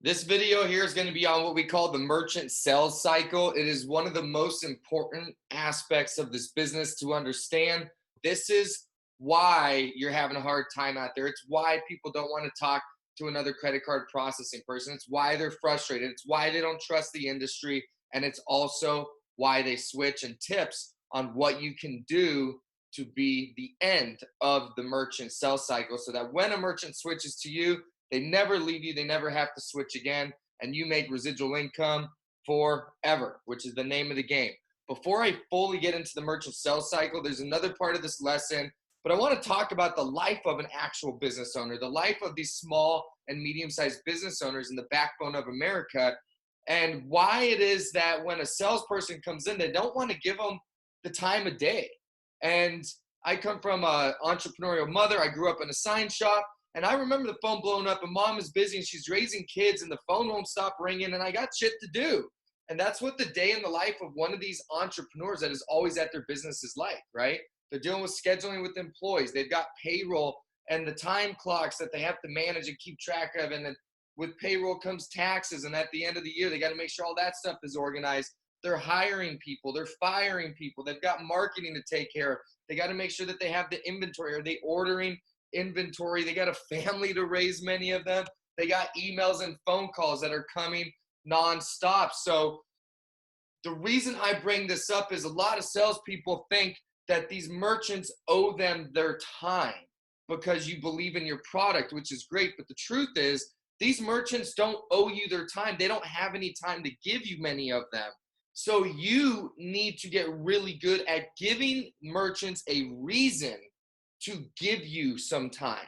This video here is going to be on what we call the merchant sales cycle. It is one of the most important aspects of this business to understand. This is why you're having a hard time out there. It's why people don't want to talk to another credit card processing person. It's why they're frustrated. It's why they don't trust the industry. And it's also why they switch, and tips on what you can do to be the end of the merchant sales cycle so that when a merchant switches to you, they never leave you. They never have to switch again. And you make residual income forever, which is the name of the game. Before I fully get into the merchant sales cycle, there's another part of this lesson, but I want to talk about the life of an actual business owner, the life of these small and medium-sized business owners in the backbone of America, and why it is that when a salesperson comes in, they don't want to give them the time of day. And I come from an entrepreneurial mother. I grew up in a sign shop. And I remember the phone blowing up and mom is busy and she's raising kids and the phone won't stop ringing and I got shit to do. And that's what the day in the life of one of these entrepreneurs that is always at their business is like, right? They're dealing with scheduling with employees. They've got payroll and the time clocks that they have to manage and keep track of. And then with payroll comes taxes. And at the end of the year, they got to make sure all that stuff is organized. They're hiring people. They're firing people. They've got marketing to take care of. They got to make sure that they have the inventory. Are they ordering inventory? They got a family to raise, many of them. They got emails and phone calls that are coming nonstop. So the reason I bring this up is a lot of salespeople think that these merchants owe them their time because you believe in your product, which is great. But the truth is, these merchants don't owe you their time. They don't have any time to give you, many of them. So you need to get really good at giving merchants a reason to give you some time.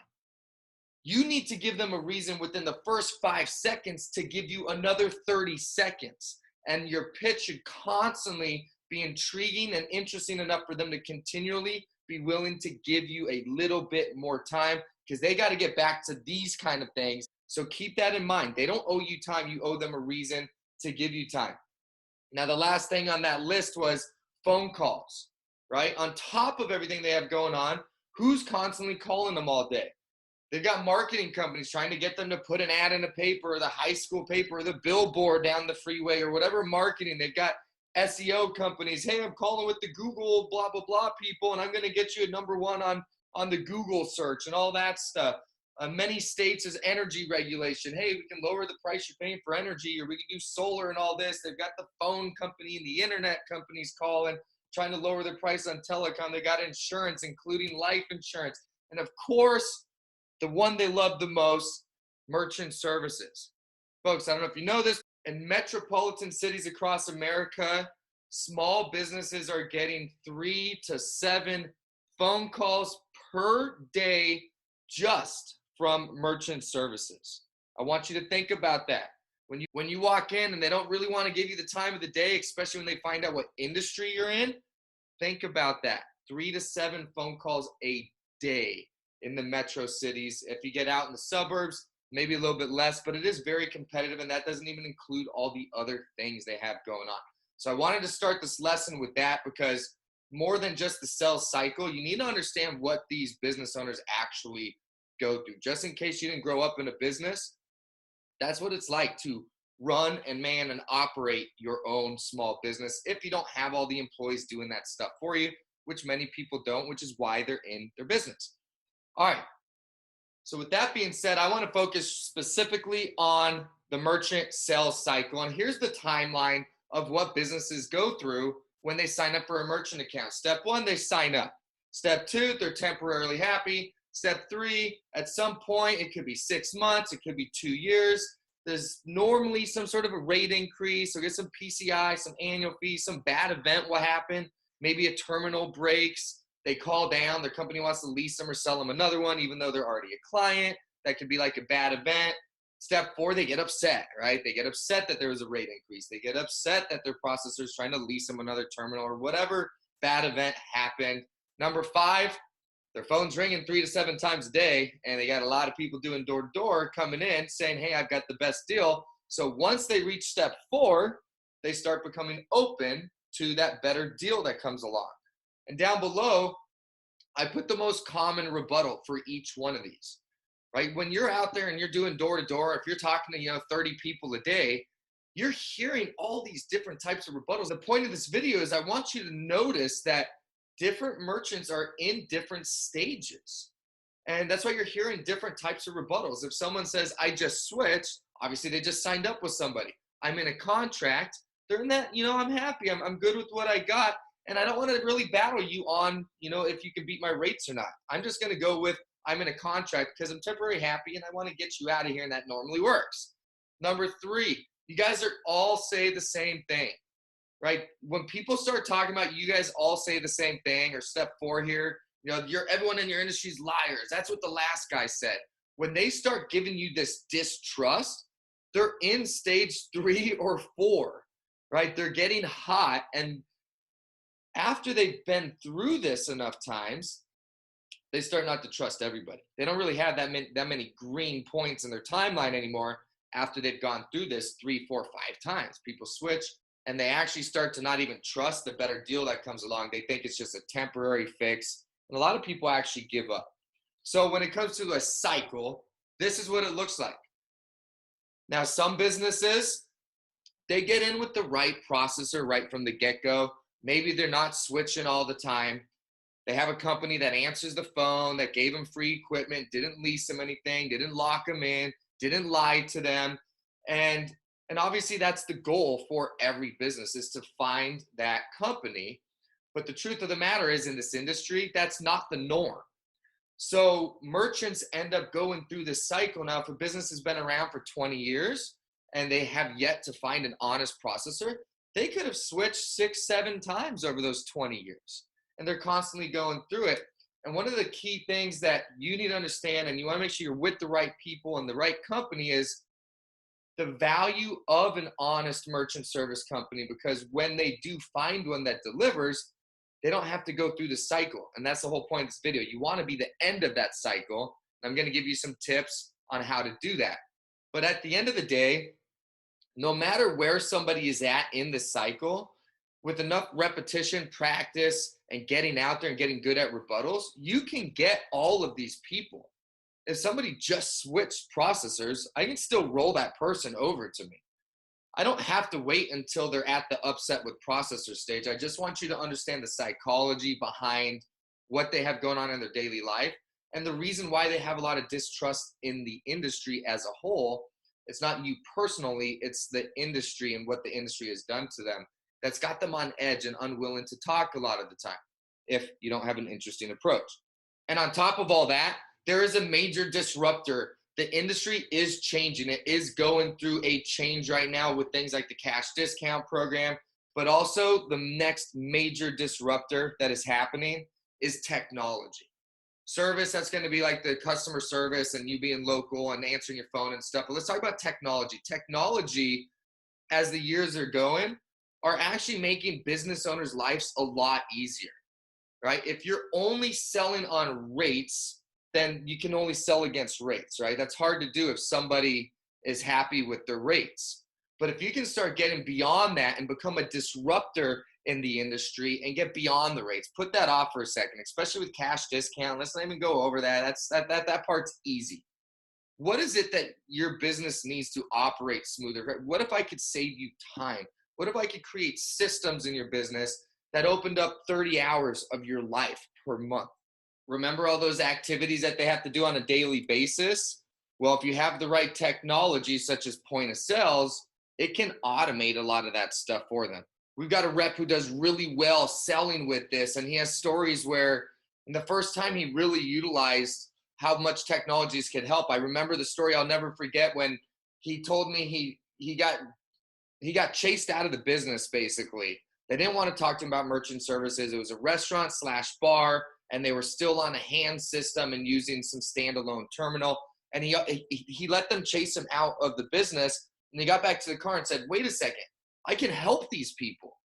You need to give them a reason within the first 5 seconds to give you another 30 seconds. And your pitch should constantly be intriguing and interesting enough for them to continually be willing to give you a little bit more time, because they got to get back to these kind of things. So keep that in mind. They don't owe you time. You owe them a reason to give you time. Now, the last thing on that list was phone calls, right? On top of everything they have going on, who's constantly calling them all day? They've got marketing companies trying to get them to put an ad in a paper, or the high school paper, or the billboard down the freeway, or whatever marketing. They've got SEO companies. Hey, I'm calling with the Google blah, blah, blah people, and I'm going to get you a number one on the Google search and all that stuff. Many states is energy regulation. Hey, we can lower the price you're paying for energy, or we can do solar and all this. They've got the phone company and the internet companies calling, trying to lower their price on telecom. They got insurance, including life insurance. And of course, the one they love the most, merchant services. Folks, I don't know if you know this, in metropolitan cities across America, small businesses are getting 3 to 7 phone calls per day just from merchant services. I want you to think about that. When you walk in and they don't really want to give you the time of the day, especially when they find out what industry you're in, think about that. 3 to 7 phone calls a day in the metro cities. If you get out in the suburbs, maybe a little bit less, but it is very competitive, and that doesn't even include all the other things they have going on. So I wanted to start this lesson with that, because more than just the sales cycle, you need to understand what these business owners actually go through. Just in case you didn't grow up in a business, that's what it's like to run and man and operate your own small business if you don't have all the employees doing that stuff for you, which many people don't, which is why they're in their business. All right. So with that being said, I want to focus specifically on the merchant sales cycle. And here's the timeline of what businesses go through when they sign up for a merchant account. Step 1, they sign up. Step 2, they're temporarily happy. Step 3, at some point, it could be 6 months, it could be 2 years. There's normally some sort of a rate increase, or get some PCI, some annual fees, some bad event will happen. Maybe a terminal breaks. They call down, their company wants to lease them or sell them another one, even though they're already a client. That could be like a bad event. Step 4, they get upset, right? They get upset that there was a rate increase. They get upset that their processor is trying to lease them another terminal, or whatever bad event happened. Number 5, their phone's ringing 3 to 7 times a day, and they got a lot of people doing door-to-door coming in saying, hey, I've got the best deal. So once they reach step 4, they start becoming open to that better deal that comes along. And down below, I put the most common rebuttal for each one of these, right? When you're out there and you're doing door to door, if you're talking to, 30 people a day, you're hearing all these different types of rebuttals. The point of this video is I want you to notice that different merchants are in different stages. And that's why you're hearing different types of rebuttals. If someone says, I just switched, obviously they just signed up with somebody. I'm in a contract. They're in that, I'm happy. I'm good with what I got. And I don't want to really battle you on, if you can beat my rates or not. I'm just going to go with, I'm in a contract because I'm temporarily happy and I want to get you out of here. And that normally works. Number 3, you guys are all say the same thing, right? When people start talking about you guys all say the same thing, or step 4 here, everyone in your industry is liars. That's what the last guy said. When they start giving you this distrust, they're in stage 3 or 4, right? They're getting hot. And after they've been through this enough times, they start not to trust everybody. They don't really have that many green points in their timeline anymore after they've gone through this 3, 4, 5 times. People switch and they actually start to not even trust the better deal that comes along. They think it's just a temporary fix. And a lot of people actually give up. So when it comes to a cycle, this is what it looks like. Now, some businesses, they get in with the right processor right from the get-go. Maybe they're not switching all the time. They have a company that answers the phone, that gave them free equipment, didn't lease them anything, didn't lock them in, didn't lie to them. And obviously that's the goal for every business, is to find that company. But the truth of the matter is, in this industry, that's not the norm. So merchants end up going through this cycle. Now, if a business has been around for 20 years and they have yet to find an honest processor, they could have switched 6, 7 times over those 20 years. And they're constantly going through it. And one of the key things that you need to understand, and you want to make sure you're with the right people and the right company, is the value of an honest merchant service company. Because when they do find one that delivers, they don't have to go through the cycle. And that's the whole point of this video. You want to be the end of that cycle. I'm going to give you some tips on how to do that. But at the end of the day, no matter where somebody is at in the cycle, with enough repetition, practice, and getting out there and getting good at rebuttals, you can get all of these people. If somebody just switched processors, I can still roll that person over to me. I don't have to wait until they're at the upset with processor stage. I just want you to understand the psychology behind what they have going on in their daily life, and the reason why they have a lot of distrust in the industry as a whole. It's not you personally, it's the industry and what the industry has done to them that's got them on edge and unwilling to talk a lot of the time if you don't have an interesting approach. And on top of all that, there is a major disruptor. The industry is changing. It is going through a change right now with things like the cash discount program, but also the next major disruptor that is happening is technology. Service, that's going to be like the customer service and you being local and answering your phone and stuff. But let's talk about technology. Technology, as the years are going, are actually making business owners' lives a lot easier, right? If you're only selling on rates, then you can only sell against rates, right? That's hard to do if somebody is happy with their rates. But if you can start getting beyond that and become a disruptor in the industry and get beyond the rates, put that off for a second, especially with cash discount. Let's not even go over that. That part's easy. What is it that your business needs to operate smoother? What if I could save you time? What if I could create systems in your business that opened up 30 hours of your life per month? Remember all those activities that they have to do on a daily basis? Well, if you have the right technology, such as point of sales, it can automate a lot of that stuff for them. We've got a rep who does really well selling with this, and he has stories where in the first time he really utilized how much technologies could help. I remember the story I'll never forget when he told me he got chased out of the business, basically. They didn't want to talk to him about merchant services. It was a restaurant / bar, and they were still on a hand system and using some standalone terminal. And he let them chase him out of the business. And he got back to the car and said, wait a second, I can help these people.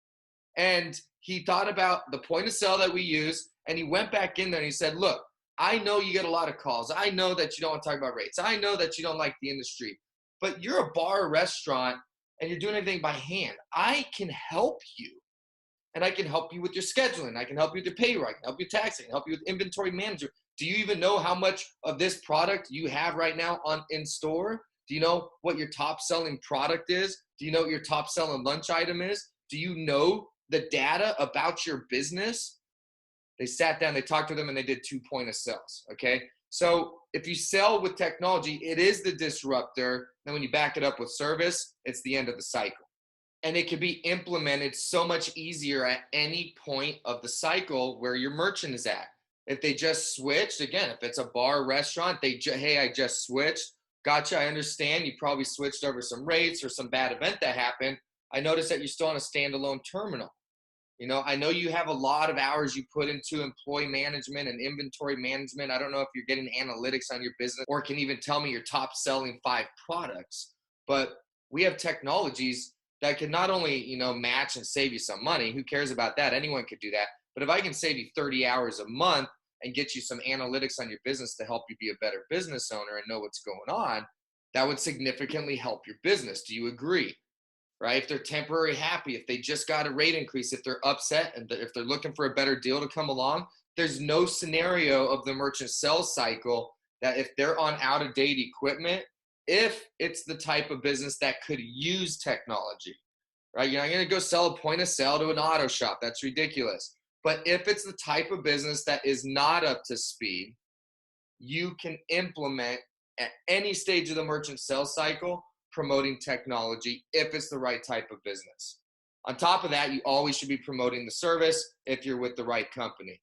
And he thought about the point of sale that we use, and he went back in there and he said, look, I know you get a lot of calls. I know that you don't want to talk about rates. I know that you don't like the industry, but you're a bar or restaurant and you're doing everything by hand. I can help you. And I can help you with your scheduling. I can help you with your payroll. I can help you with taxing. I can help you with inventory management. Do you even know how much of this product you have right now on in store? Do you know what your top selling product is? Do you know what your top selling lunch item is? Do you know the data about your business? They sat down, they talked to them, and they did 2 point of sales. Okay. So if you sell with technology, it is the disruptor. Then when you back it up with service, it's the end of the cycle. And it can be implemented so much easier at any point of the cycle where your merchant is at. If they just switched, again, if it's a bar or restaurant, hey, I just switched. Gotcha, I understand. You probably switched over some rates or some bad event that happened. I noticed that you're still on a standalone terminal. I know you have a lot of hours you put into employee management and inventory management. I don't know if you're getting analytics on your business or can even tell me your top selling 5 products, but we have technologies that can not only, match and save you some money. Who cares about that? Anyone could do that. But if I can save you 30 hours a month and get you some analytics on your business to help you be a better business owner and know what's going on, that would significantly help your business. Do you agree? Right? If they're temporary happy, if they just got a rate increase, if they're upset, and if they're looking for a better deal to come along, there's no scenario of the merchant sales cycle that if they're on out of date equipment, if it's the type of business that could use technology, right? You're not going to go sell a point of sale to an auto shop. That's ridiculous. But if it's the type of business that is not up to speed, you can implement at any stage of the merchant sales cycle promoting technology if it's the right type of business. On top of that, you always should be promoting the service if you're with the right company.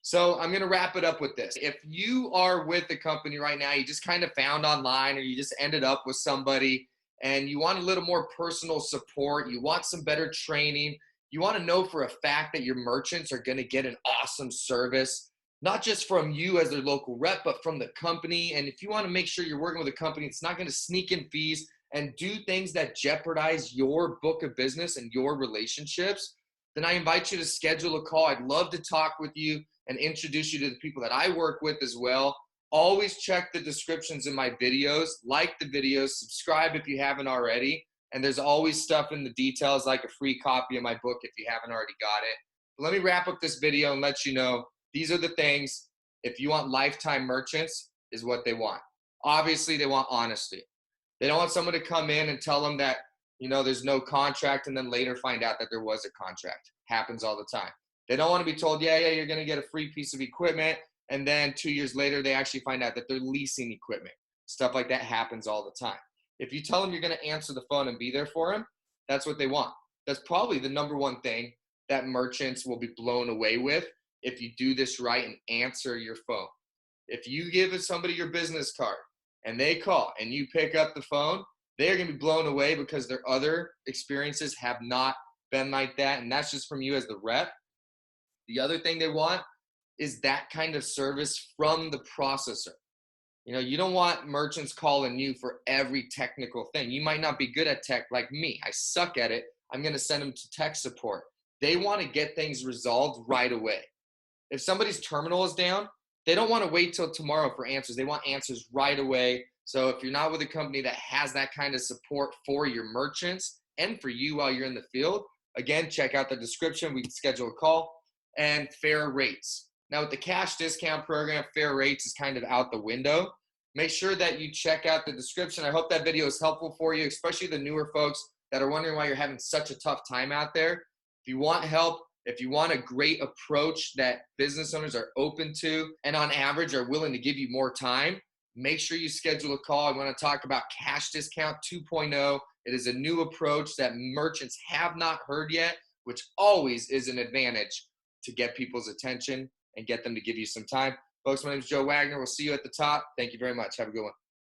So I'm going to wrap it up with this. If you are with the company right now, you just kind of found online or you just ended up with somebody and you want a little more personal support, you want some better training, you want to know for a fact that your merchants are going to get an awesome service, not just from you as their local rep, but from the company. And if you want to make sure you're working with a company that's not going to sneak in fees and do things that jeopardize your book of business and your relationships, then I invite you to schedule a call. I'd love to talk with you and introduce you to the people that I work with as well. Always check the descriptions in my videos, like the videos, subscribe if you haven't already. And there's always stuff in the details like a free copy of my book if you haven't already got it. But let me wrap up this video and let you know these are the things, if you want lifetime merchants, is what they want. Obviously, they want honesty. They don't want someone to come in and tell them that, there's no contract and then later find out that there was a contract. Happens all the time. They don't want to be told, yeah, you're going to get a free piece of equipment. And then 2 years later, they actually find out that they're leasing equipment. Stuff like that happens all the time. If you tell them you're going to answer the phone and be there for them, that's what they want. That's probably the number one thing that merchants will be blown away with if you do this right and answer your phone. If you give somebody your business card and they call and you pick up the phone, they're going to be blown away because their other experiences have not been like that. And that's just from you as the rep. The other thing they want is that kind of service from the processor. You don't want merchants calling you for every technical thing. You might not be good at tech like me. I suck at it. I'm going to send them to tech support. They want to get things resolved right away. If somebody's terminal is down, they don't want to wait till tomorrow for answers. They want answers right away. So if you're not with a company that has that kind of support for your merchants and for you while you're in the field, again, check out the description. We can schedule a call. And fair rates. Now with the cash discount program, fair rates is kind of out the window. Make sure that you check out the description. I hope that video is helpful for you, especially the newer folks that are wondering why you're having such a tough time out there. If you want help, if you want a great approach that business owners are open to and on average are willing to give you more time, make sure you schedule a call. I want to talk about Cash Discount 2.0. It is a new approach that merchants have not heard yet, which always is an advantage to get people's attention and get them to give you some time. Folks, my name is Joe Wagner. We'll see you at the top. Thank you very much. Have a good one.